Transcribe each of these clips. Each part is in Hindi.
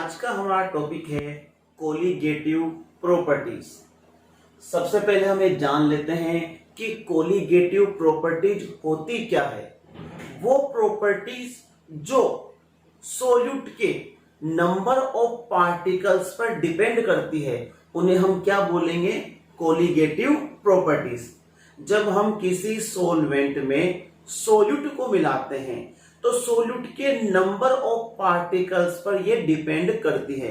आज का हमारा टॉपिक है कोलिगेटिव प्रॉपर्टीज। सबसे पहले हम ये जान लेते हैं कि कोलिगेटिव प्रॉपर्टीज होती क्या है। वो प्रॉपर्टीज जो सॉल्यूट के नंबर ऑफ पार्टिकल्स पर डिपेंड करती है उन्हें हम क्या बोलेंगे, कोलिगेटिव प्रॉपर्टीज। जब हम किसी सॉल्वेंट में सॉल्यूट को मिलाते हैं तो सॉल्यूट के नंबर ऑफ पार्टिकल्स पर यह डिपेंड करती है।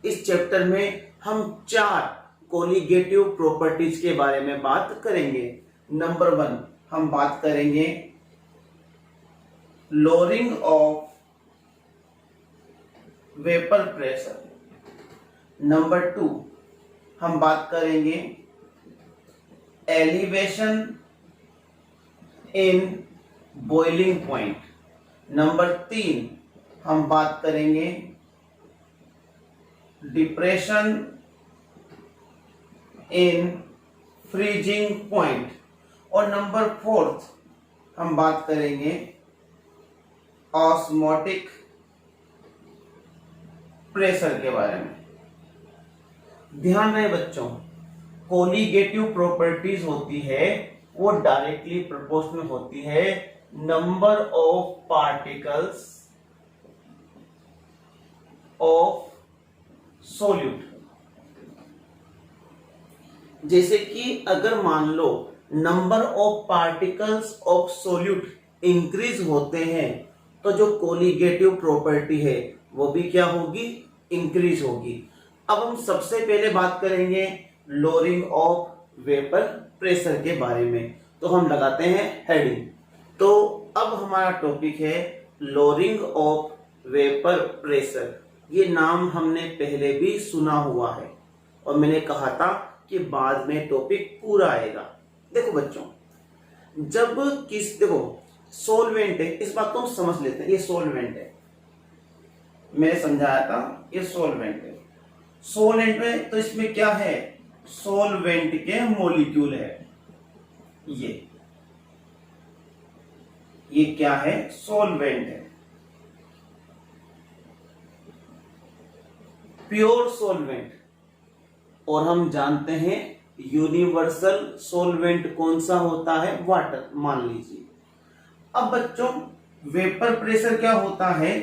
इस चैप्टर में हम 4 कोलिगेटिव प्रॉपर्टीज के बारे में बात करेंगे। नंबर 1 हम बात करेंगे lowering of vapour pressure. Number 2 हम बात करेंगे elevation in boiling point. Number 3 हम बात करेंगे डिप्रेशन इन फ्रीजिंग पॉइंट। और नंबर 4 हम बात करेंगे ऑस्मोटिक प्रेशर के बारे में। ध्यान रहे बच्चों, कोलिगेटिव प्रॉपर्टीज होती है वो डायरेक्टली प्रोपोर्शनल होती है number of particles of solute. जैसे कि अगर मान लो number of particles of solute increase होते हैं तो जो कोलिगेटिव प्रॉपर्टी है वो भी क्या होगी, इंक्रीज होगी। अब हम सबसे पहले बात करेंगे लोअरिंग ऑफ वेपर प्रेशर के बारे में, तो हम लगाते हैं हेडिंग। तो अब हमारा टॉपिक है लोअरिंग ऑफ वेपर प्रेशर। ये नाम हमने पहले भी सुना हुआ है और मैंने कहा था कि बाद में टॉपिक पूरा आएगा। देखो बच्चों, जब देखो सॉल्वेंट है, इस बात को हम समझ लेते हैं। ये सॉल्वेंट है, मैंने समझाया था, ये सॉल्वेंट है। सॉल्वेंट में तो इसमें क्या है, सॉल्वेंट के मॉलिक्यूल है। ये क्या है, सॉल्वेंट है, प्योर सॉल्वेंट। और हम जानते हैं यूनिवर्सल सॉल्वेंट कौन सा होता है, वाटर मान लीजिए। अब बच्चों वेपर प्रेशर क्या होता है,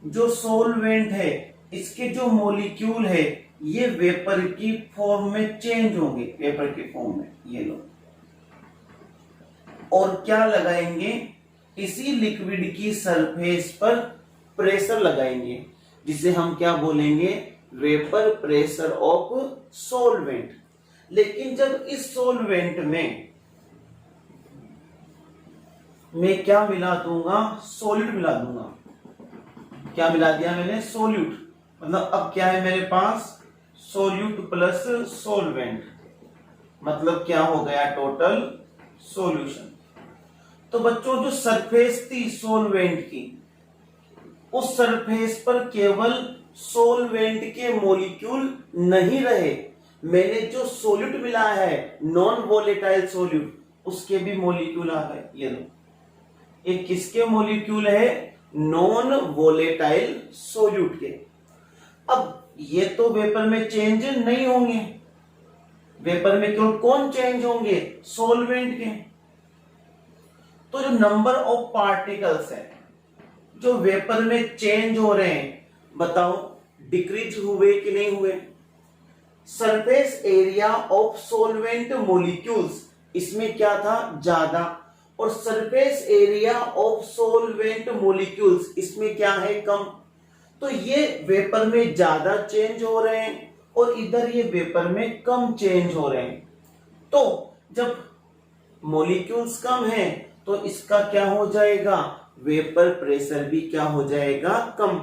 जो सॉल्वेंट है इसके जो मॉलिक्यूल है ये वेपर की फॉर्म में चेंज होंगे, वेपर की फॉर्म में ये लो, और क्या लगाएंगे, इसी लिक्विड की सरफेस पर प्रेशर लगाएंगे, जिसे हम क्या बोलेंगे, वेपर प्रेशर ऑफ सॉल्वेंट। लेकिन जब इस सॉल्वेंट में मैं क्या मिला दूंगा, सॉल्यूट मिला दूंगा। क्या मिला दिया मैंने, सॉल्यूट। मतलब अब क्या है मेरे पास, सॉल्यूट प्लस सॉल्वेंट, मतलब क्या हो गया, टोटल सॉल्यूशन। तो बच्चों जो सरफेस थी सॉल्वेंट की, उस सरफेस पर केवल सॉल्वेंट के मॉलिक्यूल नहीं रहे, मैंने जो सॉल्यूट मिलाया है नॉन वोलेटाइल सॉल्यूट, उसके भी मॉलिक्यूल आ गए। ये लो, ये किसके मॉलिक्यूल है, नॉन वोलेटाइल सॉल्यूट के। अब ये तो वेपर में चेंज नहीं होंगे, वेपर में केवल कौन चेंज होंगे, सॉल्वेंट के। तो जो नंबर ऑफ पार्टिकल्स है जो वेपर में चेंज हो रहे हैं, बताओ डिक्रीज हुए कि नहीं हुए। Surface area of solvent molecules, इसमें क्या था, ज्यादा, और surface area of solvent molecules इसमें क्या है, कम। तो ये वेपर में ज्यादा चेंज हो रहे हैं और इधर ये वेपर में कम चेंज हो रहे हैं। तो जब मॉलिक्यूल्स कम हैं तो इसका क्या हो जाएगा, वेपर प्रेशर भी क्या हो जाएगा, कम।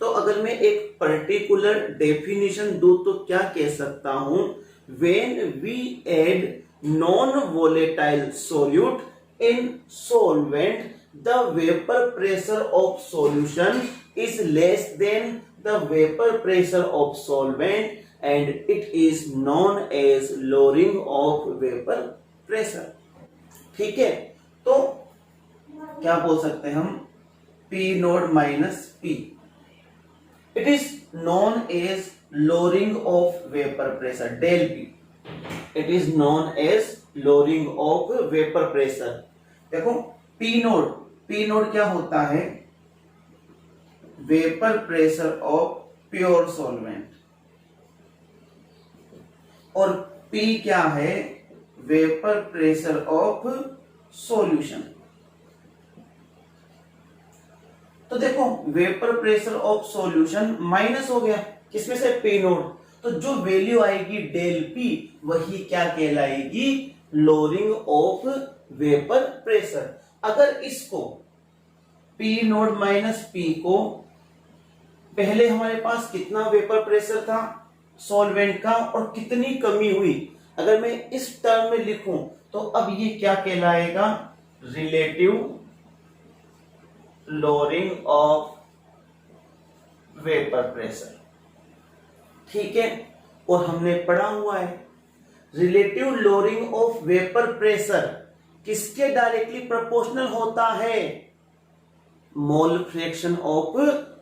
तो अगर मैं एक पर्टिकुलर डेफिनेशन दूं तो क्या कह सकता हूं, when we add non volatile solute in solvent the vapour pressure of solution is less than the vapor pressure of solvent and it is known as lowering of vapor pressure। ठीक है, तो क्या बोल सकते हैं हम, P nought minus P। It is known as lowering of vapour pressure, del P, it is known as lowering of vapour pressure. देखो पी नोड क्या होता है, vapour pressure of pure solvent, और पी क्या है, वेपर प्रेशर ऑफ सॉल्यूशन। तो देखो vapour pressure of solution minus हो गया किसमें से, पी नोड, तो जो वैल्यू आएगी डेल पी वही क्या कहलाएगी, लोअरिंग ऑफ वेपर प्रेशर। अगर इसको पी नोड माइनस पी को, पहले हमारे पास कितना वेपर प्रेशर था सॉल्वेंट का और कितनी कमी हुई, अगर मैं इस टर्म में लिखूं तो अब ये क्या कहलाएगा, relative lowering of vapour pressure. ठीक है, और हमने पढ़ा हुआ है relative lowering of vapour pressure किसके डायरेक्टली प्रोपोर्शनल होता है, मोल फ्रैक्शन ऑफ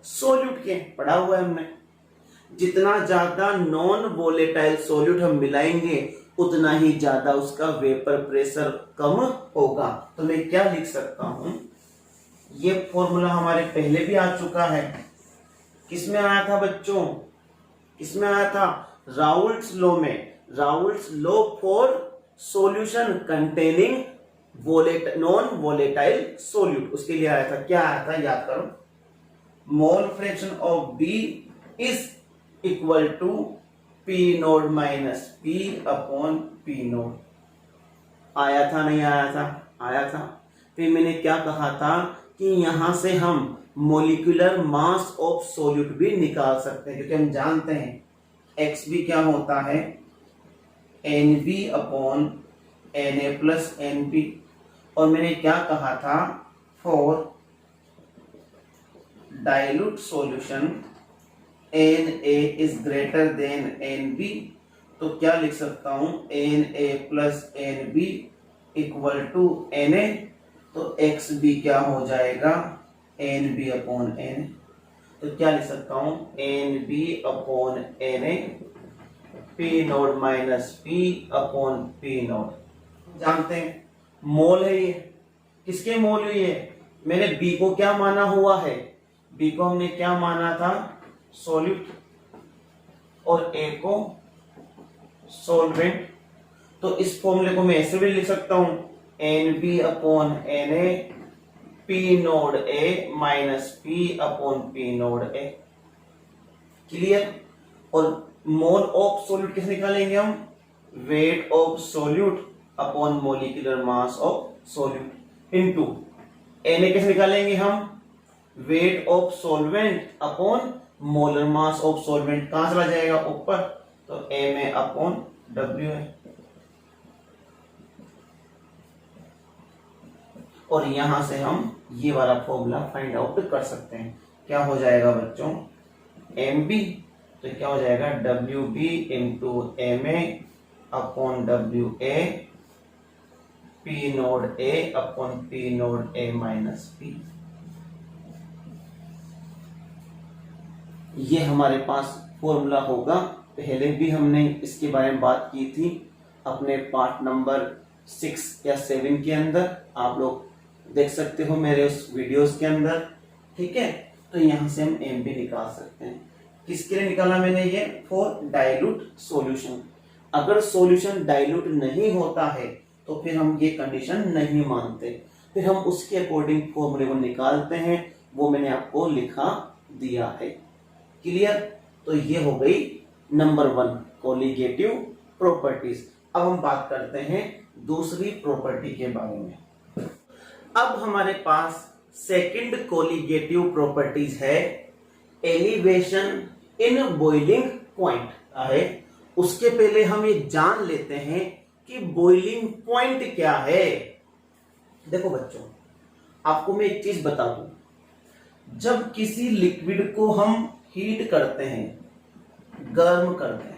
सोल्यूट के, पढ़ा हुआ है हमने। जितना ज्यादा नॉन वोलेटाइल सोल्यूट हम मिलाएंगे उतना ही ज्यादा उसका वेपर प्रेशर कम होगा। तो मैं क्या लिख सकता हूं, ये फॉर्मूला हमारे पहले भी आ चुका है, किसमें आया था बच्चों, किसमें आया था, राउल्ट्स लॉ में, Raoult's law for solution containing non volatile solute, उसके लिए आया था। क्या आया था याद करो, mole fraction of B is equal to P nought minus P upon P nought. आया था नहीं आया था, आया था। फिर मैंने क्या कहा था कि यहां से हम मोलिकुलर मास ऑफ सोल्यूट भी निकाल सकते हैं, क्योंकि हम जानते हैं एक्स भी क्या होता है, N B upon N A plus N B. और मैंने क्या कहा था, for dilute solution N A is greater than N B, तो क्या लिख सकता हूं, N A plus N B equal to N A, तो एक्स बी क्या हो जाएगा, एन बी अपॉन एन। तो क्या लिख सकता हूं, N B upon N A, P nought minus P upon P nought. जानते हैं मोल है ये, किसके मोल है ये, मैंने बी को क्या माना हुआ है, बी को हमने क्या माना था, सॉल्यूट, और ए को सॉल्वेंट। तो इस फॉर्मूले को मैं ऐसे भी लिख सकता हूं, N B upon N A, P nought A minus P upon P nought A. Clear. और मोल ऑफ सॉल्यूट कैसे निकालेंगे हम, weight of solute upon molecular mass of solute into N A कैसे निकालेंगे हम, weight of solvent upon molar mass of solvent, कहां चला जाएगा ऊपर, तो एम ए अपॉन डब्ल्यू है। और यहां से हम ये वाला फॉर्मूला फाइंड आउट कर सकते हैं। क्या हो जाएगा बच्चों, एम बी, तो क्या हो जाएगा, W B into M A upon W A, P nought A upon P nought A minus P. ये हमारे पास फॉर्मूला होगा। पहले भी हमने इसके बारे में बात की थी अपने पार्ट नंबर 6 या 7 के अंदर, आप लोग देख सकते हो मेरे उस वीडियोस के अंदर। ठीक है, तो यहां से हम एम बी निकाल सकते हैं। किसके लिए निकाला मैंने ये, फॉर डाइल्यूट सॉल्यूशन। अगर सॉल्यूशन डाइल्यूट नहीं होता है तो फिर हम ये कंडीशन नहीं मानते, फिर हम उसके अकॉर्डिंग फॉर्मूले को निकालते हैं, वो मैंने आपको लिखा दिया है। क्लियर। तो ये हो गई नंबर 1 कोलिगेटिव प्रॉपर्टीज। अब हम बात करते हैं दूसरी प्रॉपर्टी के बारे में। अब हमारे पास सेकंड कोलिगेटिव प्रॉपर्टीज है एलिवेशन इन बॉइलिंग पॉइंट है। उसके पहले हम ये जान लेते हैं कि बॉइलिंग पॉइंट क्या है। देखो बच्चों, आपको मैं एक चीज बता दूं, जब किसी लिक्विड को हम हीट करते हैं, गर्म करते हैं,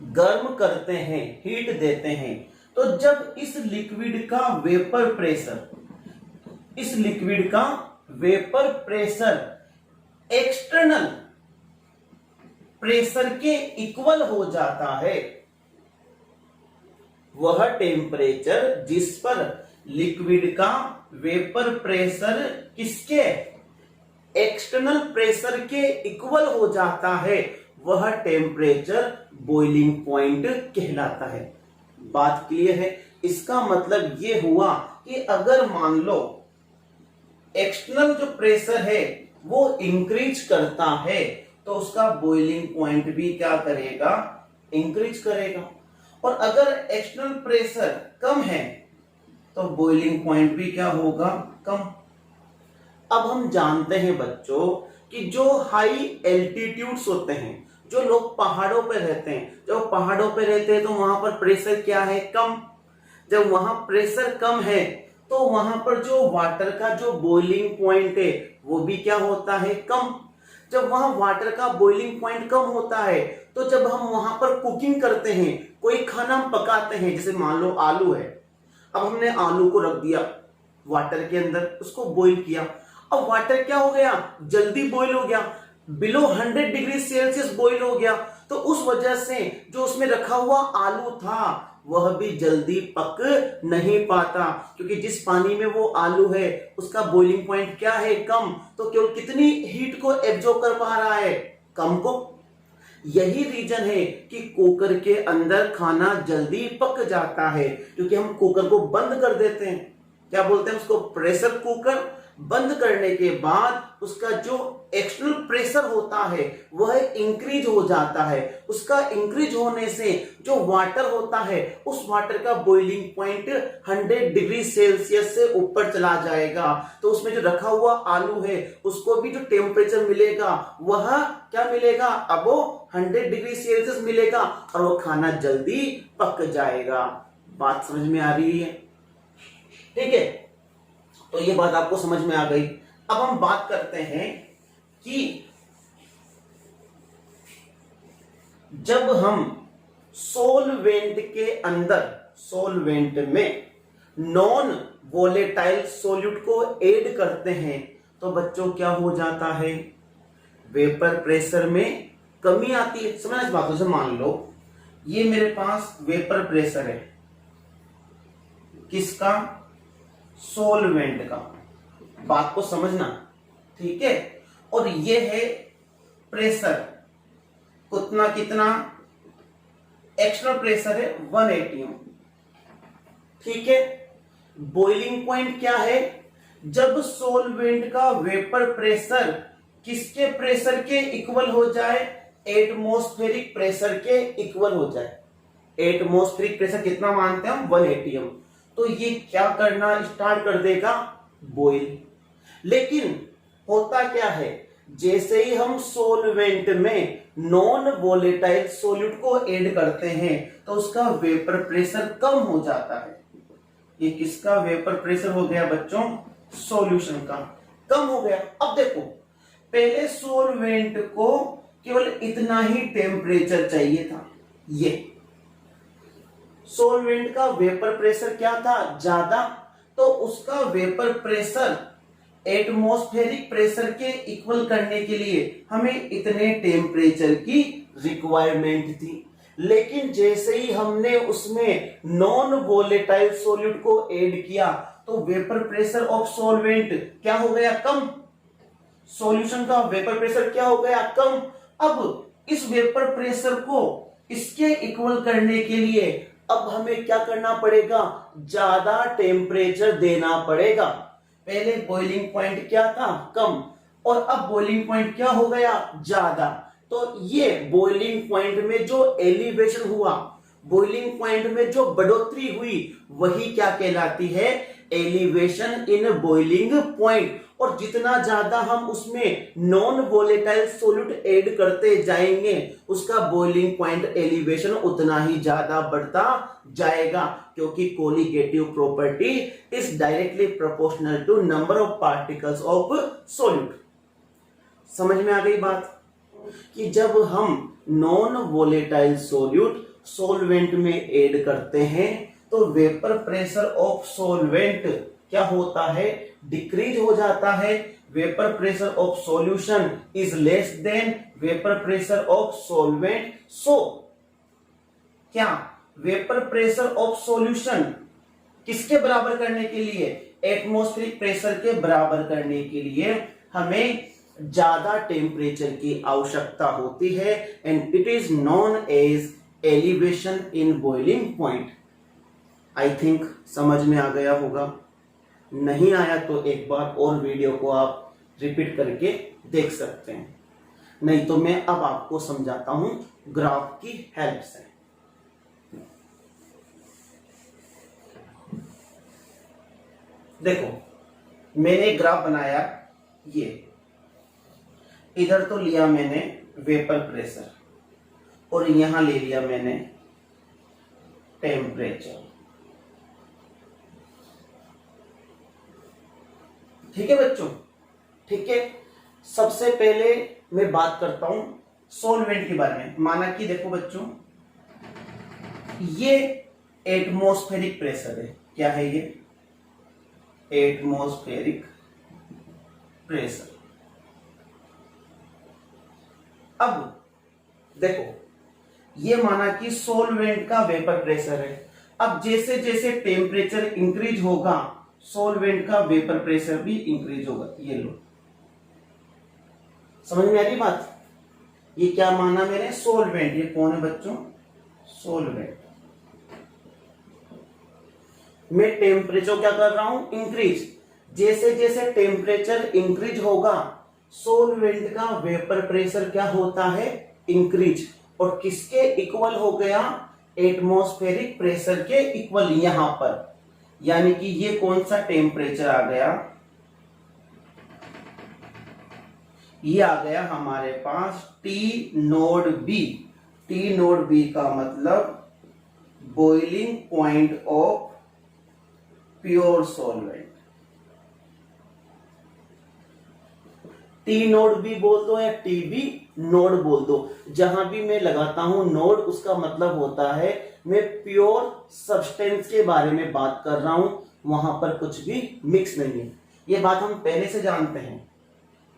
गर्म करते हैं, हीट देते हैं, तो जब इस लिक्विड का वेपर प्रेशर इस लिक्विड का वेपर प्रेशर एक्सटर्नल प्रेशर के इक्वल हो जाता है, वह टेम्परेचर जिस पर लिक्विड का वेपर प्रेशर किसके एक्सटर्नल प्रेशर के इक्वल हो जाता है, वह टेम्परेचर बॉइलिंग पॉइंट कहलाता है। बात क्लियर है? इसका मतलब ये हुआ कि अगर मान लो एक्सटर्नल जो प्रेशर है वो इंक्रीज करता है तो उसका बॉइलिंग पॉइंट भी क्या करेगा, इंक्रीज करेगा। और अगर एक्सटर्नल प्रेशर कम है तो बॉइलिंग पॉइंट भी क्या होगा, कम। अब हम जानते हैं बच्चों कि जो हाई एल्टीट्यूड्स होते हैं, जो लोग पहाड़ों पे रहते हैं, जब पहाड़ों पे रहते हैं तो वहां पर प्रेशर क्या है, कम। जब वहां प्रेशर कम है तो वहां पर जो वाटर का जो बॉइलिंग पॉइंट है वो भी क्या होता है, कम। जब वहां वाटर का बॉइलिंग पॉइंट कम होता है तो जब हम वहां पर कुकिंग करते हैं, कोई खाना हम पकाते हैं, जैसे मान लो आलू है, अब हमने आलू को रख दिया वाटर के अंदर, उसको बॉईल किया। अब वाटर क्या हो गया, जल्दी बॉईल हो गया, बिलो 100 डिग्री सेल्सियस बॉईल हो गया। तो उस वजह से जो उसमें रखा हुआ आलू था वह भी जल्दी पक नहीं पाता, क्योंकि जिस पानी में वो आलू है उसका बॉइलिंग पॉइंट क्या है, कम। तो केवल कितनी हीट को एब्जॉर्ब कर पा रहा है, कम को। यही रीजन है कि कुकर के अंदर खाना जल्दी पक जाता है, क्योंकि हम कुकर को बंद कर देते हैं, क्या बोलते हैं उसको, प्रेशर कुकर। बंद करने के बाद उसका जो एक्सटर्नल प्रेशर होता है वह इंक्रीज हो जाता है। उसका इंक्रीज होने से जो वाटर होता है उस वाटर का बॉइलिंग पॉइंट 100 डिग्री सेल्सियस से ऊपर चला जाएगा। तो उसमें जो रखा हुआ आलू है उसको भी जो टेम्परेचर मिलेगा वह क्या मिलेगा, अब वो 100 डिग्री सेल्सियस मिलेगा और वो खाना जल्दी पक जाएगा। बात समझ में आ रही है? ठीक है, तो ये बात आपको समझ में आ गई। अब हम बात करते हैं कि जब हम सोलवेंट के अंदर, सोलवेंट में नॉन वोलेटाइल सॉल्यूट को ऐड करते हैं तो बच्चों क्या हो जाता है, वेपर प्रेशर में कमी आती है। समझना इस बातों से, मान लो ये मेरे पास वेपर प्रेशर है, किसका, सोलवेंट का। बात को समझना, ठीक है। और ये है प्रेशर, कितना कितना, एक्सटर्नल प्रेशर है 1 atm, ठीक है। बॉइलिंग पॉइंट क्या है, जब सोलवेंट का वेपर प्रेशर किसके प्रेशर के इक्वल हो जाए, एटमॉस्फेरिक प्रेशर के इक्वल हो जाए। एटमॉस्फेरिक प्रेशर कितना मानते हैं हम, 1 atm। तो ये क्या करना स्टार्ट कर देगा, बॉइल। लेकिन होता क्या है, जैसे ही हम सोलवेंट में नॉन वोलेटाइल सॉल्यूट को ऐड करते हैं तो उसका वेपर प्रेशर कम हो जाता है। ये किसका वेपर प्रेशर हो गया बच्चों, सॉल्यूशन का, कम हो गया। अब देखो, पहले सोलवेंट को केवल इतना ही टेम्परेचर चाहिए था, ये सोलवेंट का वेपर प्रेशर क्या था, ज्यादा, तो उसका वेपर प्रेशर एटमॉस्फेरिक प्रेशर के इक्वल करने के लिए हमें इतने टेम्परेचर की रिक्वायरमेंट थी। लेकिन जैसे ही हमने उसमें नॉन वोलेटाइल सॉल्यूट को ऐड किया तो वेपर प्रेशर ऑफ सोलवेंट क्या हो गया, कम। सॉल्यूशन का वेपर प्रेशर क्या हो गया, कम। अब इस वेपर प्रेशर को इसके इक्वल करने के लिए अब हमें क्या करना पड़ेगा, ज्यादा टेम्परेचर देना पड़ेगा। पहले बॉइलिंग पॉइंट क्या था, कम, और अब बॉइलिंग पॉइंट क्या हो गया, ज्यादा। तो ये बॉइलिंग पॉइंट में जो एलिवेशन हुआ, बॉइलिंग पॉइंट में जो बढ़ोतरी हुई, वही क्या कहलाती है, एलिवेशन इन बॉइलिंग पॉइंट। और जितना ज्यादा हम उसमें नॉन वोलेटाइल सॉल्यूट ऐड करते जाएंगे उसका बॉइलिंग पॉइंट एलिवेशन उतना ही ज्यादा बढ़ता जाएगा, क्योंकि colligative property is directly proportional to number of particles of solute. समझ में आ गई बात, कि जब हम नॉन वोलेटाइल सॉल्यूट सोलवेंट में ऐड करते हैं तो वेपर प्रेशर ऑफ सोलवेंट क्या होता है, डिक्रीज हो जाता है, vapour pressure of solution is less than vapour pressure of solvent. So क्या वेपर प्रेशर ऑफ सॉल्यूशन किसके बराबर करने के लिए, एटमॉस्फेरिक प्रेशर के बराबर करने के लिए हमें ज्यादा टेम्परेचर की आवश्यकता होती है, and it is known as elevation in boiling point. I think समझ में आ गया होगा, नहीं आया तो एक बार और वीडियो को आप रिपीट करके देख सकते हैं, नहीं तो मैं अब आपको समझाता हूं ग्राफ की हेल्प से। देखो मैंने ग्राफ बनाया, ये इधर तो लिया मैंने वेपर प्रेशर और यहां ले लिया मैंने टेम्परेचर। ठीक है बच्चों, ठीक है। सबसे पहले मैं बात करता हूं सॉल्वेंट के बारे में। माना कि देखो बच्चों, ये एटमॉस्फेरिक प्रेशर है। क्या है ये, एटमॉस्फेरिक प्रेशर। अब देखो ये माना कि सॉल्वेंट का वेपर प्रेशर है। अब जैसे जैसे टेम्परेचर इंक्रीज होगा सॉल्वेंट का वेपर प्रेशर भी इंक्रीज होगा। ये लो, समझ में आ रही बात। ये क्या माना मैंने, सॉल्वेंट। ये कौन है बच्चों, सॉल्वेंट। मैं टेम्परेचर क्या कर रहा हूं, इंक्रीज। जैसे जैसे टेम्परेचर इंक्रीज होगा सॉल्वेंट का वेपर प्रेशर क्या होता है, इंक्रीज। और किसके इक्वल हो गया, एटमॉस्फेरिक प्रेशर के इक्वल यहां पर। यानी कि ये कौन सा टेम्परेचर आ गया, ये आ गया हमारे पास t nought b. T nought b का मतलब boiling point of pure solvent. T nought b बोल दो या टीबी नोड बोल दो, जहां भी मैं लगाता हूं नोड, उसका मतलब होता है मैं प्योर सब्सटेंस के बारे में बात कर रहा हूं, वहां पर कुछ भी मिक्स नहीं है। ये बात हम पहले से जानते हैं।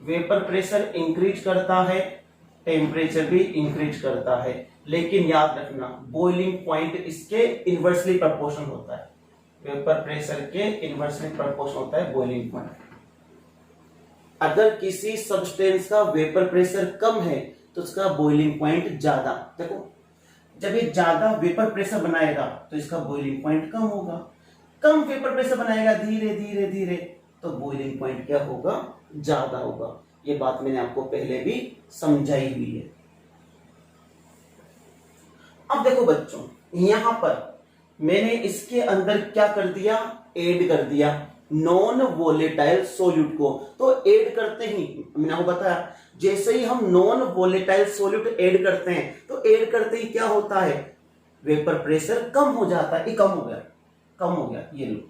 वेपर प्रेशर इंक्रीज करता है, टेम्परेचर भी इंक्रीज करता है, लेकिन याद रखना बॉइलिंग पॉइंट इसके इनवर्सली प्रोपोर्शनल होता है। वेपर प्रेशर के इनवर्सली प्रोपोर्शनल होता है बॉइलिंग पॉइंट। अगर किसी सब्सटेंस का वेपर प्रेशर कम है तो उसका बॉइलिंग पॉइंट ज्यादा। देखो जब ये ज्यादा वेपर प्रेशर बनाएगा तो इसका बॉइलिंग पॉइंट कम होगा, कम वेपर प्रेशर बनाएगा धीरे धीरे धीरे तो बॉइलिंग पॉइंट क्या होगा, ज्यादा होगा। ये बात मैंने आपको पहले भी समझाई हुई है। अब देखो बच्चों, यहां पर मैंने इसके अंदर क्या कर दिया, ऐड कर दिया नॉन वोलेटाइल सोल्यूट को। तो ऐड करते ही मैंने आपको बताया, जैसे ही हम नॉन वोलेटाइल सोल्यूट ऐड करते हैं तो ऐड करते ही क्या होता है, वेपर प्रेशर कम हो जाता है। ये कम हो गया, कम हो गया, ये लो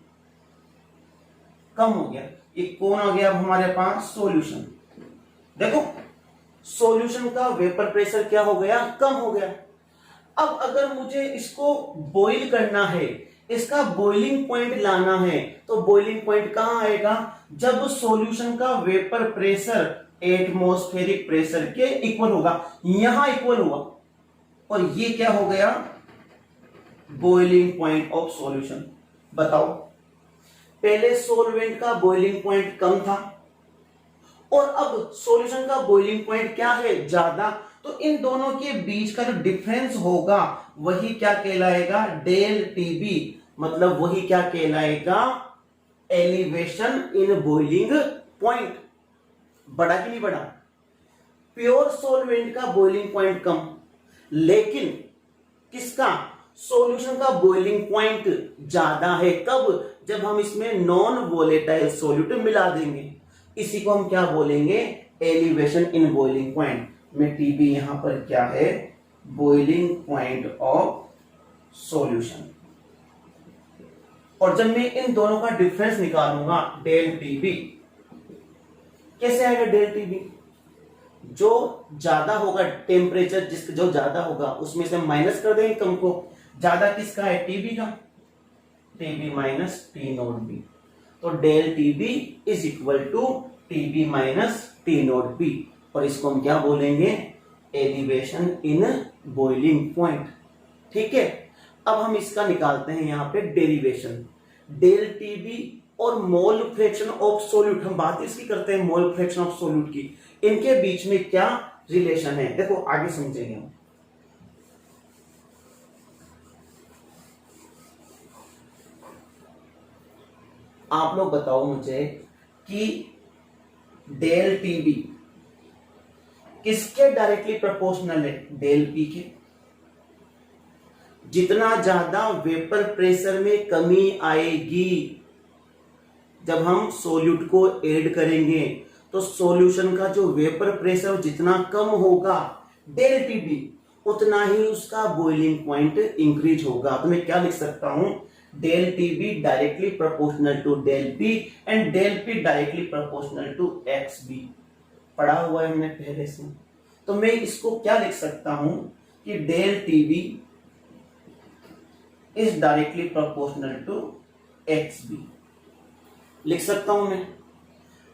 कम हो गया। ये कौन आ गया अब हमारे पास, सॉल्यूशन। देखो सॉल्यूशन का वेपर प्रेशर क्या हो गया, कम हो गया। अब अगर मुझे इसको बॉईल करना है, इसका बॉइलिंग पॉइंट लाना है, तो बॉइलिंग पॉइंट कहां आएगा, जब सॉल्यूशन का वेपर प्रेशर एटमॉस्फेरिक प्रेशर के इक्वल होगा। यहां इक्वल हुआ और ये क्या हो गया, बॉइलिंग पॉइंट ऑफ सॉल्यूशन। बताओ पहले सॉल्वेंट का बॉइलिंग पॉइंट कम था और अब सॉल्यूशन का बॉइलिंग पॉइंट क्या है, ज्यादा। तो इन दोनों के बीच का जो डिफरेंस होगा वही क्या कहलाएगा, डेल टीबी। मतलब वही क्या कहलाएगा, एलिवेशन इन बॉइलिंग पॉइंट। बड़ा कि नहीं बड़ा, प्योर सॉल्वेंट का बॉइलिंग पॉइंट कम, लेकिन किसका, सॉल्यूशन का बॉइलिंग पॉइंट ज्यादा है। कब, जब हम इसमें नॉन वोलेटाइल सॉल्यूट मिला देंगे। इसी को हम क्या बोलेंगे, एलिवेशन इन बॉइलिंग पॉइंट। में टीबी यहां पर क्या है, बॉइलिंग पॉइंट ऑफ सॉल्यूशन। और जब मैं इन दोनों का डिफरेंस निकालूंगा, डेल टीबी, कैसे आएगा डेल टीबी, जो ज्यादा होगा टेम्परेचर, जिसका जो ज्यादा होगा उसमें से माइनस कर देंगे कम को। ज्यादा किसका है, टीबी का, TB minus t nought b. तो del T B is equal to t b minus t nought b, और इसको हम क्या बोलेंगे, एलिवेशन इन बॉइलिंग पॉइंट। ठीक है, अब हम इसका निकालते हैं यहाँ पे डेरिवेशन, डेल टी बी और मोल फ्रैक्शन ऑफ सोल्यूट, हम बात इसकी करते हैं मोल फ्रैक्शन ऑफ सोल्यूट की, इनके बीच में क्या रिलेशन है, देखो आगे समझेंगे हम। आप लोग बताओ मुझे कि डेल टी बी किसके डायरेक्टली प्रोपोर्शनल है, डेल पी के। जितना ज्यादा वेपर प्रेशर में कमी आएगी जब हम सोल्यूट को ऐड करेंगे, तो सॉल्यूशन का जो वेपर प्रेशर जितना कम होगा डेल टी बी, उतना ही उसका बॉइलिंग पॉइंट इंक्रीज होगा। तो मैं क्या लिख सकता हूं, del T B directly proportional to del P and del P directly proportional to X B, पढ़ा हुआ है हमने पहले से। तो मैं इसको क्या लिख सकता हूं कि del T B is directly proportional to X B, लिख सकता हूं मैं।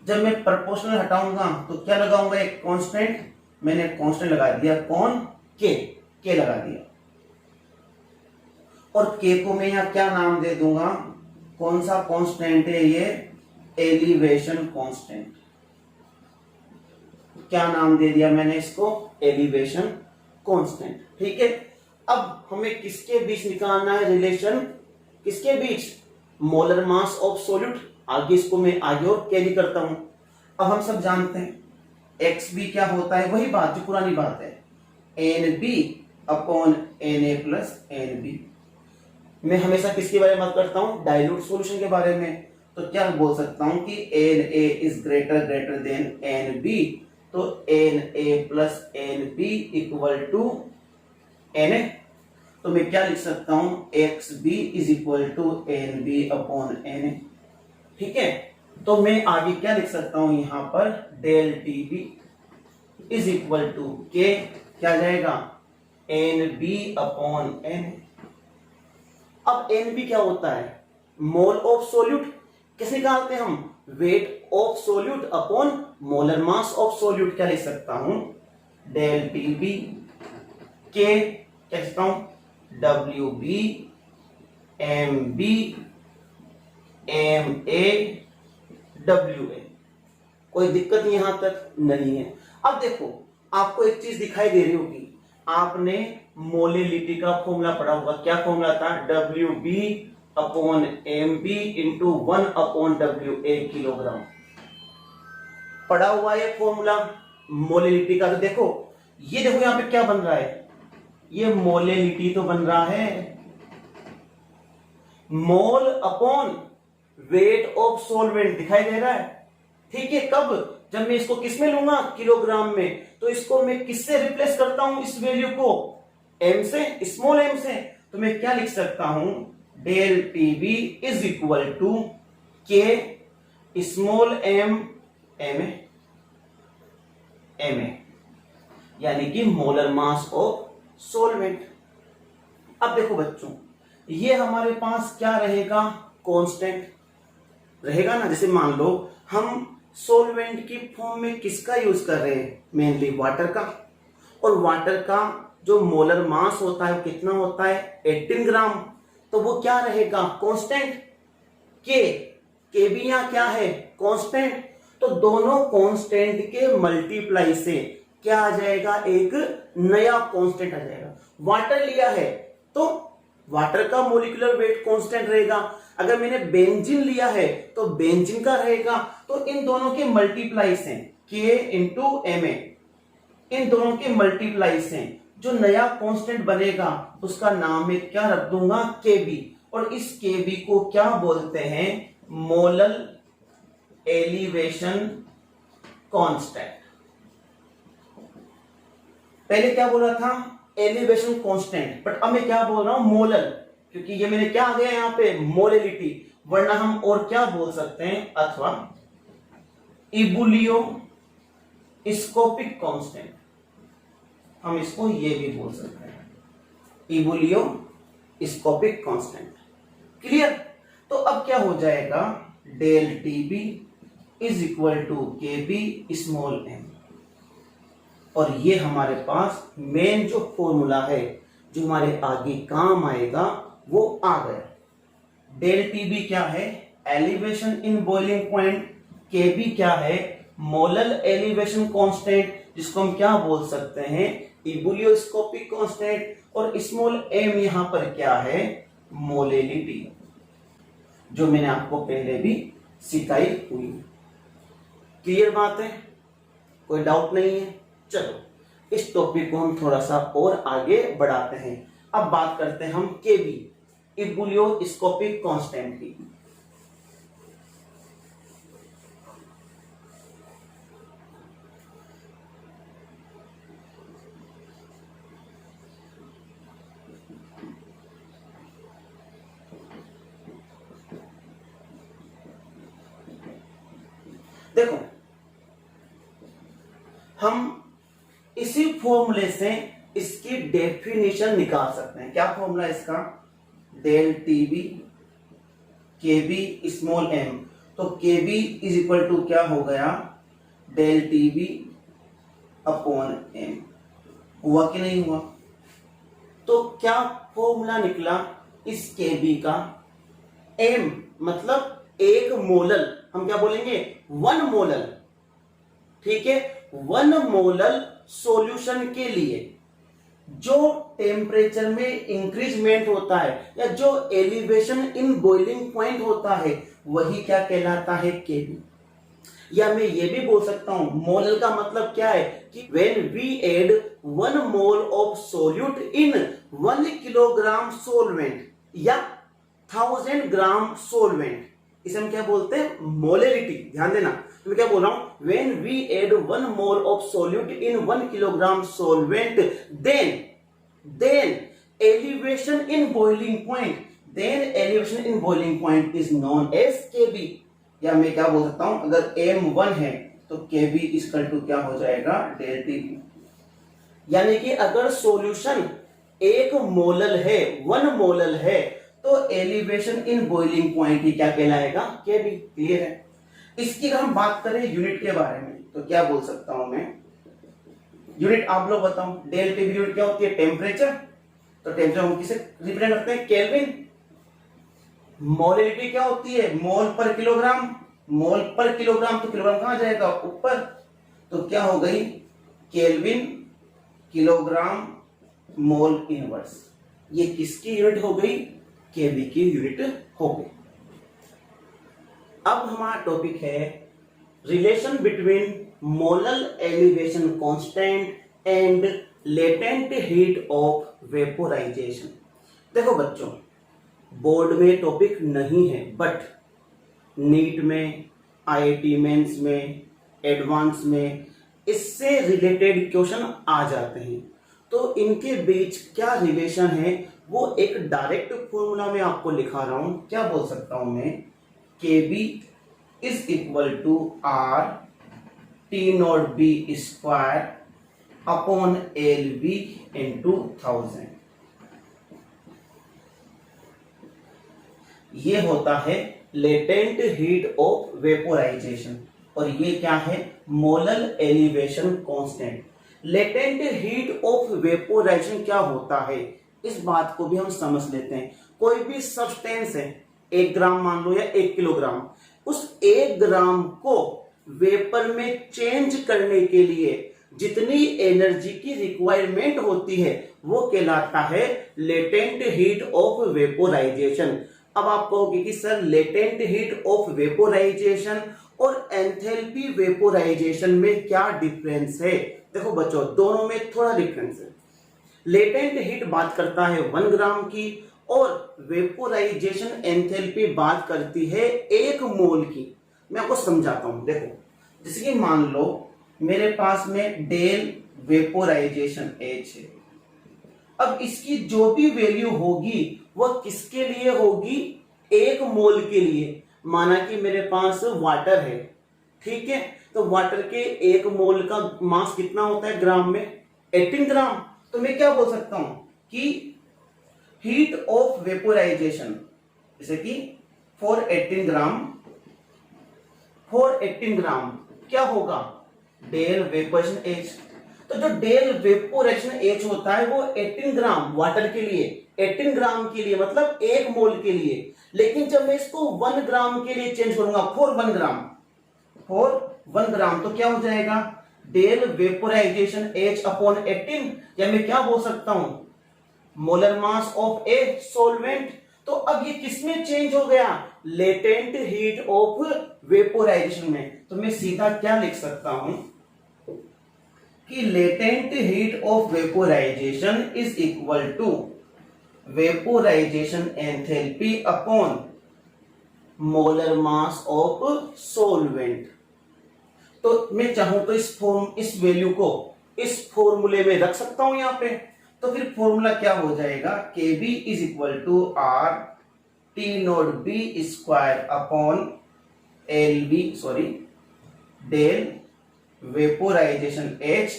जब मैं प्रोपोर्शनल हटाऊंगा तो क्या लगाऊंगा, एक कांस्टेंट, मैंने कांस्टेंट लगा दिया, कौन, के लगा दिया, और के को मैं यहां क्या नाम दे दूंगा, कौन सा कांस्टेंट है ये, एलिवेशन कांस्टेंट। क्या नाम दे दिया मैंने इसको, एलिवेशन कांस्टेंट। ठीक है, अब हमें किसके बीच निकालना है रिलेशन, किसके बीच, मोलर मास ऑफ सोल्यूट। आगे इसको मैं आगे और कैरी करता हूं। अब हम सब जानते हैं एक्स बी क्या होता है, वही बात जो पुरानी बात है, N B upon N A plus N B. मैं हमेशा किसके बारे में बात करता हूं, डाइल्यूट सॉल्यूशन के बारे में। तो क्या बोल सकता हूं कि n A is greater than N B, तो n A plus N B equal to N A. तो मैं क्या लिख सकता हूं, x b is equal to n B upon N a. ठीक है, तो मैं आगे क्या लिख सकता हूं यहां पर, del T B is equal to K, क्या जाएगा, एन बी अपॉन एन। अब एन बी क्या होता है, मोल ऑफ सोल्यूट। कैसे निकालते हैं हम, weight of solute upon molar mass of solute. क्या लिख सकता हूं, डेल टी बी के, क्या लिखता हूं, W B M B M A W A. कोई दिक्कत यहां तक नहीं है। अब देखो आपको एक चीज दिखाई दे रही होगी, आपने मोलिलिटी का फॉर्मूला पढ़ा होगा। क्या फॉर्मूला था, W B upon M B into 1 upon W A kilogram, पढ़ा हुआ है फॉर्मूला मोलिलिटी का। तो देखो ये देखो यहां पे क्या बन रहा है, ये मोलिलिटी तो बन रहा है, mole upon weight of solvent दिखाई दे रहा है। ठीक है, कब, जब मैं इसको किस में लूंगा, किलोग्राम में, तो इसको मैं किससे रिप्लेस करता हूं, इस वैल्यू को एम से, स्मॉल एम से। तो मैं क्या लिख सकता हूं, del T B is equal to K small M M A, यानी कि मोलर मास ऑफ सॉल्वेंट। अब देखो बच्चों, ये हमारे पास क्या रहेगा, कांस्टेंट रहेगा ना। जैसे मान लो हम सॉल्वेंट की फॉर्म में किसका यूज कर रहे हैं, मेनली वाटर का, और वाटर का जो मोलर मास होता है कितना होता है, 18 ग्राम। तो वो क्या रहेगा, कांस्टेंट, के भी यहां क्या है, कांस्टेंट। तो दोनों कांस्टेंट के मल्टीप्लाई से क्या आ जाएगा, एक नया कांस्टेंट आ जाएगा। वाटर लिया है तो वाटर का मोलिकुलर वेट कांस्टेंट रहेगा। अगर मैंने बेंजीन लिया है तो बेंजीन का रहेगा। तो इन दोनों के मल्टीप्लाई से, के इंटू एम ए, इन दोनों के मल्टीप्लाई से जो नया कांस्टेंट बनेगा उसका नाम मैं क्या रख दूंगा, के बी। और इस के बी को क्या बोलते हैं, मोलर एलिवेशन कांस्टेंट। पहले क्या बोला था, एलिवेशन कांस्टेंट, बट अब मैं क्या बोल रहा हूं, मोलर, क्योंकि ये मैंने क्या आ गया यहां पे, मोलिलिटी। वरना हम और क्या बोल सकते हैं, अथवा इबुलियो स्कोपिक कांस्टेंट, हम इसको ये भी बोल सकते हैं, इबुलियो स्कोपिक कांस्टेंट। क्लियर। तो अब क्या हो जाएगा, del T B is equal to K B small M. और ये हमारे पास मेन जो फॉर्मूला है जो हमारे आगे काम आएगा वो आ गया। डेल टी बी क्या है? Elevation in boiling point. के बी क्या है? मोलल एलिवेशन कांस्टेंट, जिसको हम क्या बोल सकते हैं? इबुलियोस्कोपिक कांस्टेंट। और स्मॉल एम यहां पर क्या है? मोलेलिटी, जो मैंने आपको पहले भी सिखाई हुई। क्लियर बात है? कोई डाउट नहीं है? चलो इस टॉपिक को हम थोड़ा सा और आगे बढ़ाते हैं। अब बात करते हैं हम के बी, इबुलियोस्कोपिक कांस्टेंट की। देखो हम इसी फॉर्मूले से इसकी डेफिनेशन निकाल सकते हैं। क्या फॉर्मूला है इसका? Del T B K B small M. तो K B is equal to क्या हो गया? Del T B upon M. हुआ कि नहीं हुआ? तो क्या फॉर्मूला निकला इस के बी का? एम मतलब एक मोलल, हम क्या बोलेंगे? One molal. ठीक है, वन मोलल सॉल्यूशन के लिए जो टेम्परेचर में इंक्रीजमेंट होता है या जो एलिवेशन इन बॉइलिंग पॉइंट होता है वही क्या कहलाता है? केबी। या मैं ये भी बोल सकता हूं, मोलल का मतलब क्या है कि when we add 1 mole of solute in 1 kilogram solvent या 1000 ग्राम सोलवेंट, इसे हम क्या बोलते हैं? मोलेरिटी। ध्यान देना, तो मैं क्या बोल रहा हूं? When we add 1 mole of solute in 1 kilogram solvent then elevation in boiling point is known as Kb। या मैं क्या बोल सकता हूं? अगर m 1 है तो Kb इक्वल टू क्या हो जाएगा? Del T B. यानी कि अगर सॉल्यूशन एक मोलल है, 1 मोलल है, तो एलिवेशन इन बॉइलिंग पॉइंट ही क्या कहलाएगा? Kb। क्लियर है? इसकी अगर हम बात करें यूनिट के बारे में तो क्या बोल सकता हूं मैं? यूनिट आप लोग बताओ। डेल टी बी यूनिट क्या होती है? टेम्परेचर। तो टेम्परेचर हम किसे रिप्रेजेंट करते हैं? केल्विन। मोलेरिटी क्या होती है? मोल पर किलोग्राम। मोल पर किलोग्राम, तो किलोग्राम कहां जाएगा? ऊपर। तो क्या हो गई? Kelvin kilogram mole inverse. ये किसकी यूनिट हो गई? केबी की यूनिट हो गई। अब हमारा टॉपिक है relation between molal elevation constant and latent heat of vaporisation. देखो बच्चों, बोर्ड में टॉपिक नहीं है, बट नीट में, आईआईटी मेंस में, एडवांस में इससे रिलेटेड क्वेश्चन आ जाते हैं। तो इनके बीच क्या रिलेशन है वो एक डायरेक्ट फॉर्मूला में आपको लिखा रहा हूं। क्या बोल सकता हूं मैं? K B is equal to R T nought B square upon L B into 1000। ये होता है लेटेंट हीट ऑफ वेपोराइजेशन और ये क्या है? Molal elevation constant. Latent heat of vaporisation क्या होता है इस बात को भी हम समझ लेते हैं। कोई भी सब्सटेंस है, 1 ग्राम मान लो या 1 किलोग्राम, उस 1 ग्राम को वेपर में चेंज करने के लिए जितनी एनर्जी की रिक्वायरमेंट होती है वो कहलाता है लेटेंट हीट ऑफ वेपोराइजेशन। अब आप कहोगे कि sir latent heat of vaporisation और एंथैल्पी वेपोराइजेशन में क्या डिफरेंस है? देखो बच्चों, दोनों में थोड़ा डिफरेंस है। लेटेंट हीट बात करता है 1 ग्राम की और वेपोराइजेशन एंथैल्पी बात करती है 1 मोल की। मैं आपको समझाता हूं। देखो, जैसे कि मान लो मेरे पास में डेल वेपोराइजेशन एच है। अब इसकी जो भी वैल्यू होगी वह किसके लिए होगी? 1 मोल के लिए। माना कि मेरे पास वाटर है, ठीक है, तो वाटर के 1 मोल का मास कितना होता है ग्राम में? 18 ग्राम। तो मैं क्या बोल सकता हूं कि हीट ऑफ वेपोराइजेशन, जैसे कि फॉर 18 ग्राम फॉर 18 ग्राम क्या होगा, डेल वेपोरेशन एच। तो जो डेल वेपोरेशन एच होता है वो 18 ग्राम वाटर के लिए, 18 ग्राम के लिए मतलब 1 मोल के लिए। लेकिन जब मैं इसको 1 ग्राम के लिए चेंज करूंगा, फॉर 1 ग्राम, फॉर 1 ग्राम, तो क्या हो जाएगा, डेल वेपोराइजेशन एच अपॉन 18, या मैं क्या बोल सकता हूं, molar mass of a solvent. तो अब ये किसमें चेंज हो गया, लेटेंट हीट ऑफ वेपोराइजेशन में। तो मैं सीधा क्या लिख सकता हूं कि latent heat of vaporisation is equal to vaporisation enthalpy upon molar mass of solvent. तो मैं चाहूं तो इस वैल्यू को इस फॉर्मूले में रख सकता हूं यहां पे। तो फिर फॉर्मूला क्या हो जाएगा, Kb is equal to R T nought B square upon del vaporisation H,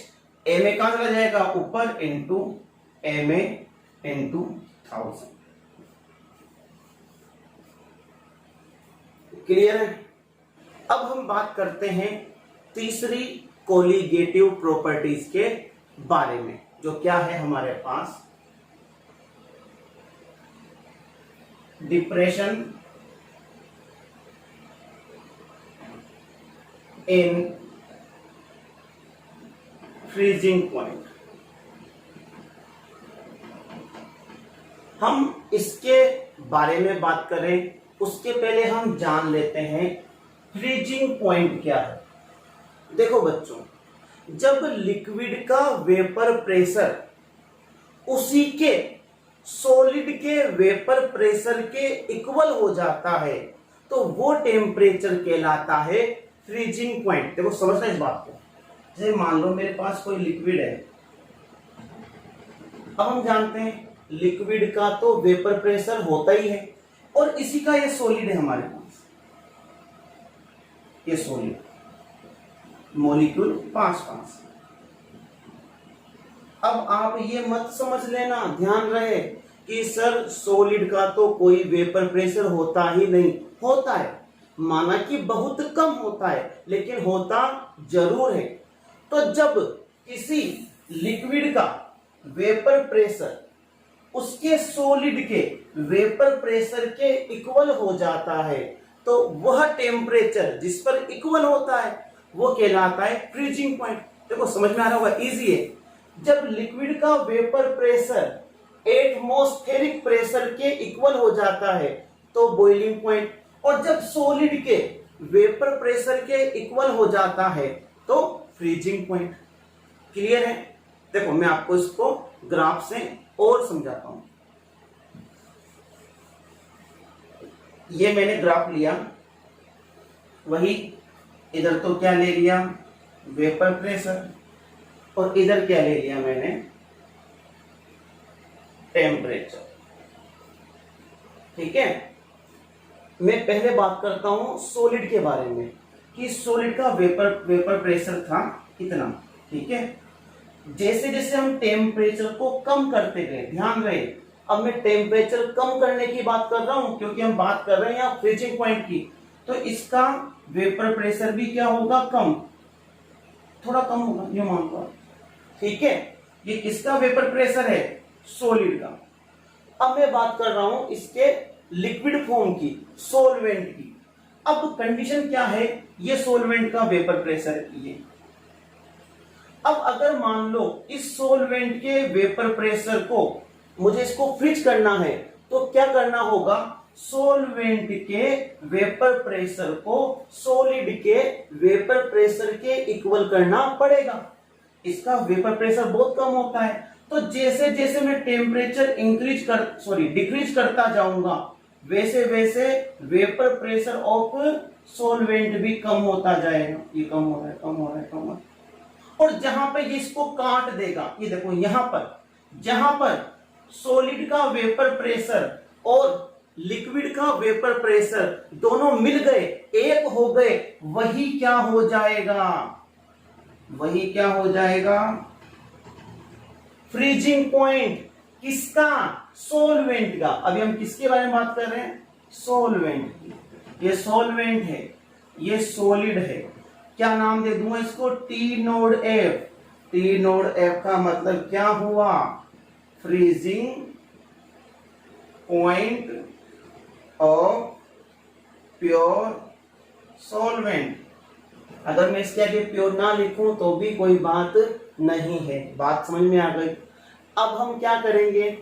M A कहां चला जाएगा ऊपर, into M A into 1000। Clear है। अब हम बात करते हैं तीसरी कोलिगेटिव प्रॉपर्टीज के बारे में, जो क्या है हमारे पास, डिप्रेशन इन फ्रीजिंग पॉइंट। हम इसके बारे में बात करें उसके पहले हम जान लेते हैं फ्रीजिंग पॉइंट क्या है। देखो बच्चों, जब लिक्विड का वेपर प्रेशर उसी के सॉलिड के वेपर प्रेशर के इक्वल हो जाता है तो वो टेम्परेचर कहलाता है फ्रीजिंग पॉइंट। देखो समझना इस बात को, जैसे मान लो मेरे पास कोई लिक्विड है। अब हम जानते हैं लिक्विड का तो वेपर प्रेशर होता ही है, और इसी का ये सॉलिड है हमारे पास, ये सॉलिड मॉलिक्यूल 5-5। अब आप ये मत समझ लेना, ध्यान रहे कि सर सॉलिड का तो कोई वेपर प्रेशर होता ही नहीं। होता है, माना कि बहुत कम होता है, लेकिन होता जरूर है। तो जब किसी लिक्विड का वेपर प्रेशर उसके सॉलिड के वेपर प्रेशर के इक्वल हो जाता है तो वह टेम्परेचर जिस पर इक्वल होता है वो कहलाता है फ्रीजिंग पॉइंट। देखो समझ में आ रहा होगा, इजी है। जब लिक्विड का वेपर प्रेशर एटमॉस्फेरिक प्रेशर के इक्वल हो जाता है तो बॉइलिंग पॉइंट, और जब सॉलिड के वेपर प्रेशर के इक्वल हो जाता है तो फ्रीजिंग पॉइंट। क्लियर है। देखो मैं आपको इसको ग्राफ से और समझाता हूं। ये मैंने ग्राफ लिया, वही इधर तो क्या ले लिया, वेपर प्रेशर, और इधर क्या ले लिया मैंने, टेम्परेचर। ठीक है। मैं पहले बात करता हूं सॉलिड के बारे में कि सॉलिड का वेपर प्रेशर था कितना। ठीक है। जैसे जैसे हम टेम्परेचर को कम करते गए, ध्यान रहे, अब मैं टेम्परेचर कम करने की बात कर रहा हूं क्योंकि हम बात कर रहे हैं यहाँ फ्रीजिंग पॉइंट की, तो इसका वेपर प्रेशर भी क्या होगा, कम, थोड़ा कम होगा, ये मान लो। ठीक है। ये किसका वेपर प्रेशर है, सॉलिड का। अब मैं बात कर रहा हूं इसके लिक्विड फॉर्म की, सॉल्वेंट की। अब कंडीशन क्या है, ये सॉल्वेंट का वेपर प्रेशर ये। अब अगर मान लो इस सॉल्वेंट के वेपर प्रेशर को मुझे इसको फ्रीज करना है तो क्या करना होगा, सॉल्वेंट के वेपर प्रेशर को सॉलिड के वेपर प्रेशर के इक्वल करना पड़ेगा। इसका वेपर प्रेशर बहुत कम होता है, तो जैसे जैसे मैं टेम्परेचर डिक्रीज करता जाऊंगा वैसे वैसे वेपर प्रेशर ऑफ सॉल्वेंट भी कम होता जाएगा। ये कम हो रहा है, कम हो रहा है, कम हो रहा है। और जहां पे ये इसको काट देगा, ये देखो यहां पर जहां पर सॉलिड का वेपर प्रेशर और लिक्विड का वेपर प्रेशर दोनों मिल गए, एक हो गए, वही क्या हो जाएगा, वही क्या हो जाएगा, फ्रीजिंग पॉइंट। किसका, सॉल्वेंट का। अभी हम किसके बारे में बात कर रहे हैं, सॉल्वेंट की। ये सॉल्वेंट है ये सॉलिड है, क्या नाम दे दूंगा इसको, T node F. T node F का मतलब क्या हुआ, freezing point of pure solvent. अगर मैं इसके आगे प्योर ना लिखूं तो भी कोई बात नहीं है, बात समझ में आ गई। अब हम क्या करेंगे,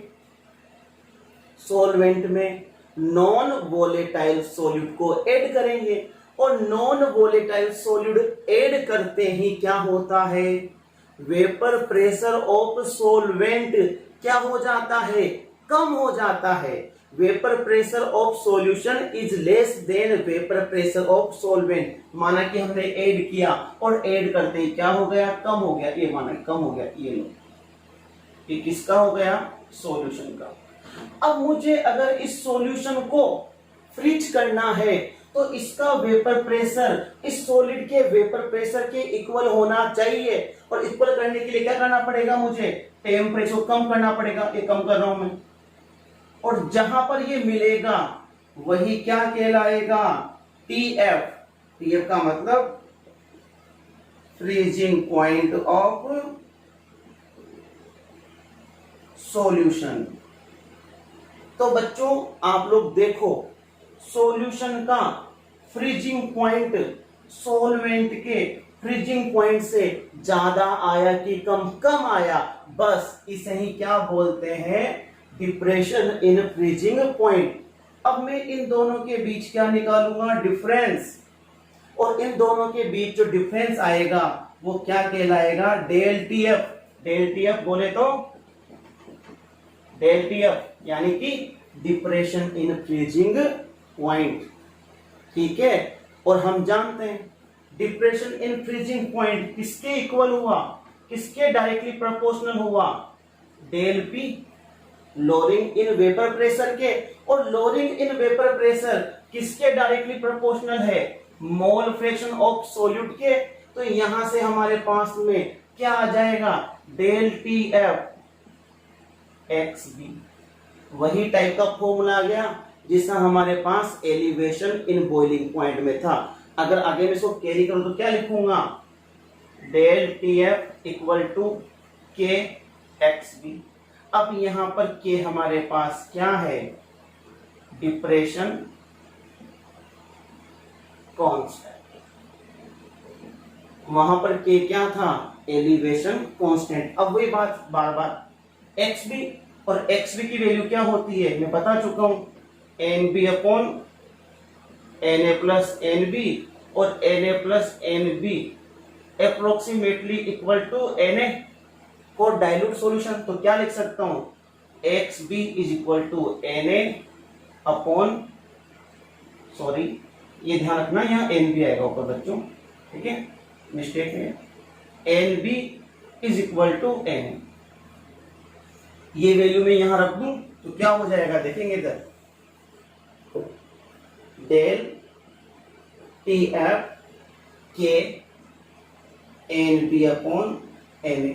सॉल्वेंट में नॉन वोलेटाइल सॉल्यूट को ऐड करेंगे, और नॉन वोलेटाइल सॉल्यूट ऐड करते ही क्या होता है, वेपर प्रेशर ऑफ सॉल्वेंट क्या हो जाता है, कम हो जाता है। Vapour pressure of solution is less than vapour pressure of solvent. माना कि हमने ऐड किया और ऐड करते ही क्या हो गया, कम हो गया, ये माना कम हो गया, ये लो, ये किसका हो गया, सॉल्यूशन का। अब मुझे अगर इस सॉल्यूशन को फ्रीज करना है तो इसका वेपर प्रेशर इस सॉलिड के वेपर प्रेशर के इक्वल होना चाहिए, और इक्वल करने के लिए क्या करना पड़ेगा, मुझे टेम्परेचर कम करना पड़ेगा, ये कम कर रहा हूं मैं। और जहां पर ये मिलेगा वही क्या कहलाएगा, टीएफ। टीएफ का मतलब फ्रीजिंग पॉइंट ऑफ सॉल्यूशन। तो बच्चों आप लोग देखो, सॉल्यूशन का फ्रीजिंग पॉइंट सॉल्वेंट के फ्रीजिंग पॉइंट से ज्यादा आया कि कम, कम आया, बस इसे ही क्या बोलते हैं, डिप्रेशन इन फ्रीजिंग पॉइंट। अब मैं इन दोनों के बीच क्या निकालूंगा, डिफरेंस, और इन दोनों के बीच जो डिफरेंस आएगा वो क्या कहलाएगा, डेल टीएफ। डेल टीएफ बोले तो डेल टीएफ यानी कि डिप्रेशन इन फ्रीजिंग पॉइंट, ठीक है। और हम जानते हैं डिप्रेशन इन फ्रीजिंग पॉइंट किसके इक्वल हुआ, किसके डायरेक्टली प्रोपोर्शनल हुआ, del P, lowering in vapour pressure के। और लोअरिंग इन वेपर प्रेशर किसके डायरेक्टली प्रोपोर्शनल है, मोल फ्रैक्शन ऑफ सॉल्यूट के। तो यहां से हमारे पास में क्या आ जाएगा, del T F X B. वही टाइप का फॉर्मूला आ गया जिसका हमारे पास एलिवेशन इन बॉइलिंग पॉइंट में था। अगर आगे में इसको कैरी करूं तो क्या लिखूंगा, del T F equal to K X B. अब यहां पर के हमारे पास क्या है, डिप्रेशन कांस्टेंट, वहां पर के क्या था, एलिवेशन कांस्टेंट। अब वही बात बार बार, एक्स बी, और एक्स बी की वैल्यू क्या होती है मैं बता चुका हूं, N B upon N A plus N B, और n A plus N b approximately equal to N a for dilute solution. तो क्या लिख सकता हूं, x b is equal to N a upon, sorry ये ध्यान रखना यहाँ एन बी आएगा ऊपर बच्चों, ठीक है, मिस्टेक है, N B is equal to N. ये वैल्यू मैं यहां रख दूं तो क्या हो जाएगा, देखेंगे इधर, del T F K N B upon N A,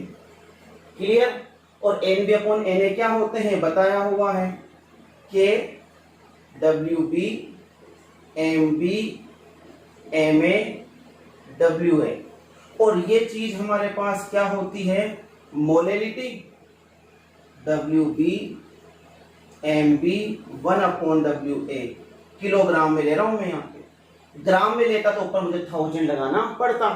clear. और N B upon N A क्या होते हैं बताया हुआ है, के W B M B M A W A. और ये चीज हमारे पास क्या होती है, molality, W B M B 1/WA, kilogram में ले रहा हूं मैं, यहाँ पे ग्राम में लेता तो ऊपर मुझे 1000 लगाना पड़ता।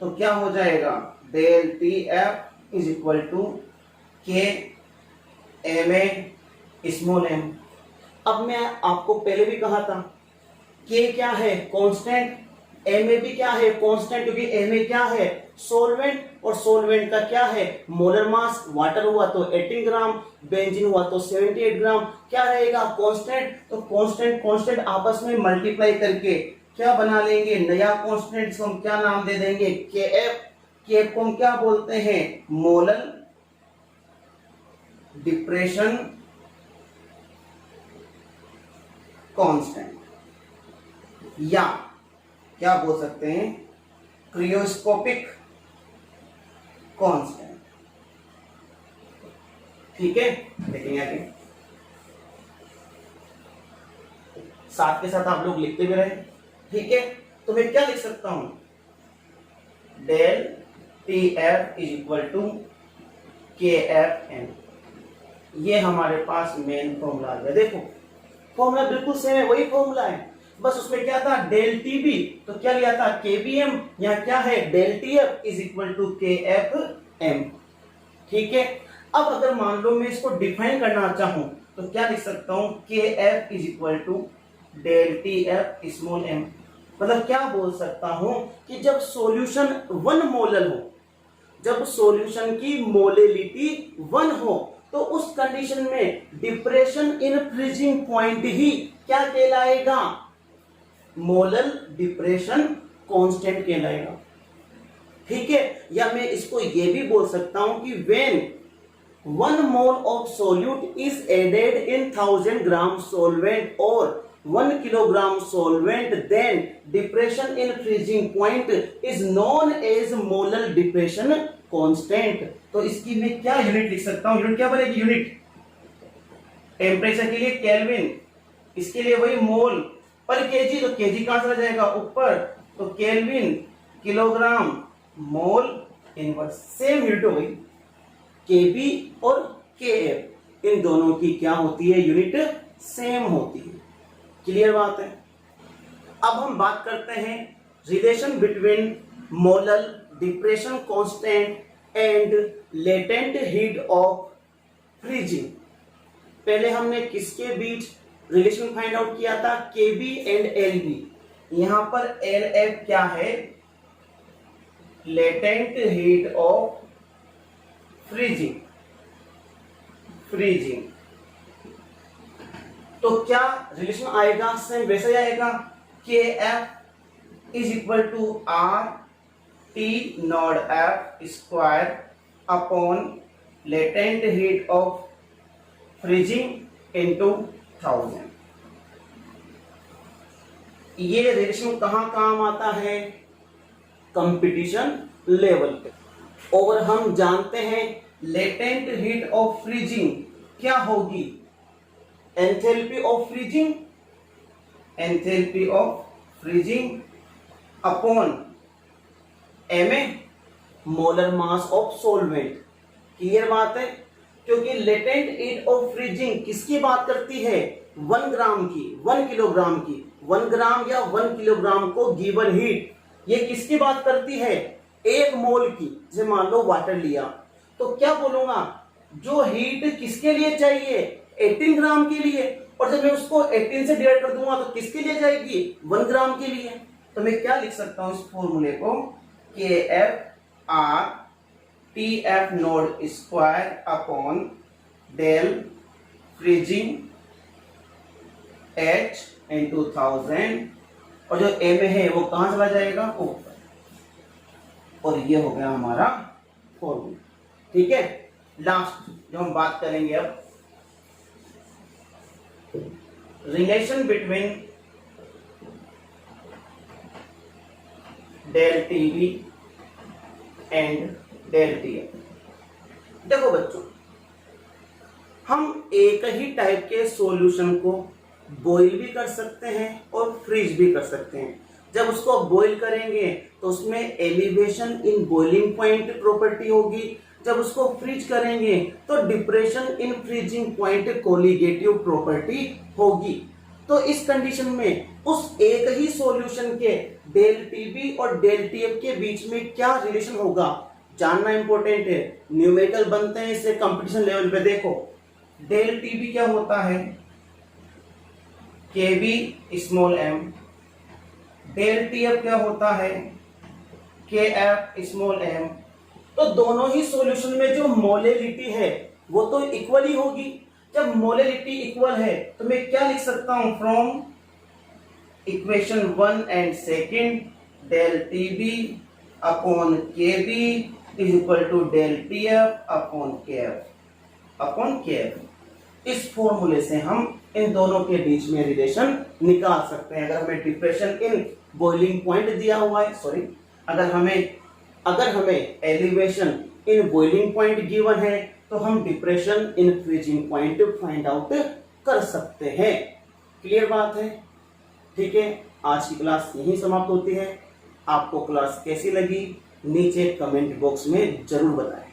तो क्या हो जाएगा, del T F is equal to K M A small M. अब मैं आपको पहले भी कहा था के क्या है, कांस्टेंट, एम ए भी क्या है, कांस्टेंट, क्योंकि एम ए क्या है, सॉल्वेंट, और सॉल्वेंट का क्या है, मोलर मास। वाटर हुआ तो 18 ग्राम, बेंजीन हुआ तो 78 ग्राम, क्या रहेगा, कांस्टेंट। तो कांस्टेंट कांस्टेंट आपस में मल्टीप्लाई करके क्या बना लेंगे, नया कांस्टेंट, जिसको हम क्या नाम दे देंगे, के एफ। के एफ को हम क्या बोलते हैं, मोलर डिप्रेशन कांस्टेंट, या क्या बोल सकते हैं, क्रियोस्कोपिक कांस्टेंट, ठीक है। देखेंगे आगे, साथ के साथ आप लोग लिखते भी रहे, ठीक है। तो मैं क्या लिख सकता हूं, del T F is equal to K F M. ये हमारे पास मेन फॉर्मूला आ गया। देखो फॉर्मूला बिल्कुल सेम है, वही फॉर्मूला है, बस उसमें क्या था डेल टी बी, तो क्या लिया था के बी एम, यहाँ क्या है del T F is equal to K F M. ठीक है, अब अगर मान लो मैं इसको डिफाइन करना चाहूं तो क्या लिख सकता हूं, K F is equal to del T F small M. मतलब क्या बोल सकता हूं कि जब सॉल्यूशन 1 मोलर हो, जब सॉल्यूशन की मोलेलिटी 1 हो, तो उस कंडीशन में डिप्रेशन इन फ्रीजिंग पॉइंट ही क्या कहलाएगा, मोलर डिप्रेशन कांस्टेंट कहलाएगा। ठीक है, या मैं इसको ये भी बोल सकता हूं कि when 1 mole of solute is added in 1000 gram solvent और 1 kilogram solvent, then depression in freezing point is known as molar depression constant. तो इसकी मैं क्या यूनिट लिख सकता हूं, यूनिट क्या बनेगी, यूनिट टेम्परेचर के लिए केल्विन, इसके लिए वही मोल पर केजी, तो केजी कहां चला जाएगा ऊपर, तो kelvin kilogram mole inverse, same unit हो गई। केबी और केएफ इन दोनों की क्या होती है, यूनिट सेम होती है। क्लियर बात है। अब हम बात करते हैं relation between molar depression constant and latent heat of freezing. पहले हमने किसके बीच रिलेशन फाइंड आउट किया था, केबी एंड एलबी। यहां पर एल एफ क्या है, latent heat of freezing, freezing. तो क्या रिलेशन आएगा, सेम वैसे ही आएगा, K F is equal to R T nought F square upon latent heat of freezing into 1000। ये रिलेशन कहां काम आता है, कंपटीशन लेवल पे। और हम जानते हैं लेटेंट हीट ऑफ फ्रीजिंग क्या होगी, enthalpy of freezing, enthalpy of freezing upon MA molar mass of solvent. Clear बात है, क्योंकि लेटेंट हीट ऑफ फ्रीजिंग किसकी बात करती है, 1 ग्राम की, 1 किलोग्राम की। 1 ग्राम या 1 किलोग्राम को गिवन हीट, ये किसकी बात करती है, 1 मोल की। जैसे मान लो वाटर लिया, तो क्या बोलूंगा, जो हीट किसके लिए चाहिए, 18 ग्राम के लिए, और जब मैं उसको 18 से डिवाइड कर दूंगा तो किसके लिए जाएगी, 1 ग्राम के लिए। तो मैं क्या लिख सकता हूं इस फॉर्मूले को, K F R T F nought square upon del freezing H into 1000, और जो एम है वो कहां चला जाएगा, ऊपर। और ये हो गया हमारा फॉर्मूला। ठीक है, लास्ट जो हम बात करेंगे अब, relation between del T B and del T F. देखो बच्चों, हम एक ही टाइप के सॉल्यूशन को बॉईल भी कर सकते हैं और फ्रीज भी कर सकते हैं। जब उसको बॉईल करेंगे तो उसमें elevation in boiling point property होगी, जब उसको फ्रीज करेंगे तो depression in freezing point colligative property होगी। तो इस कंडीशन में उस एक ही सॉल्यूशन के डेल टीबी और डेल टीएफ के बीच में क्या रिलेशन होगा जानना इंपॉर्टेंट है। न्यूमेरिकल बनते हैं इससे कंपटीशन लेवल पे। देखो डेल टीबी क्या होता है, केबी स्मॉल एम। डेल टीएफ क्या होता है, के एफ स्मॉल एम। तो दोनों ही सॉल्यूशन में जो मोलेलिटी है वो तो इक्वल ही होगी। जब मोलेलिटी इक्वल है तो मैं क्या लिख सकता हूं, from equation 1 and second, del TB upon KB is equal to del TF upon KF. इस फॉर्मूले से हम इन दोनों के बीच में रिलेशन निकाल सकते हैं। अगर हमें डिप्रेशन इन बॉइलिंग पॉइंट दिया हुआ है, सॉरी, अगर हमें elevation in boiling point given है तो हम depression in freezing point find out कर सकते हैं। क्लियर बात है, ठीक है। आज की क्लास यहीं समाप्त होती है। आपको क्लास कैसी लगी नीचे कमेंट बॉक्स में जरूर बताएं।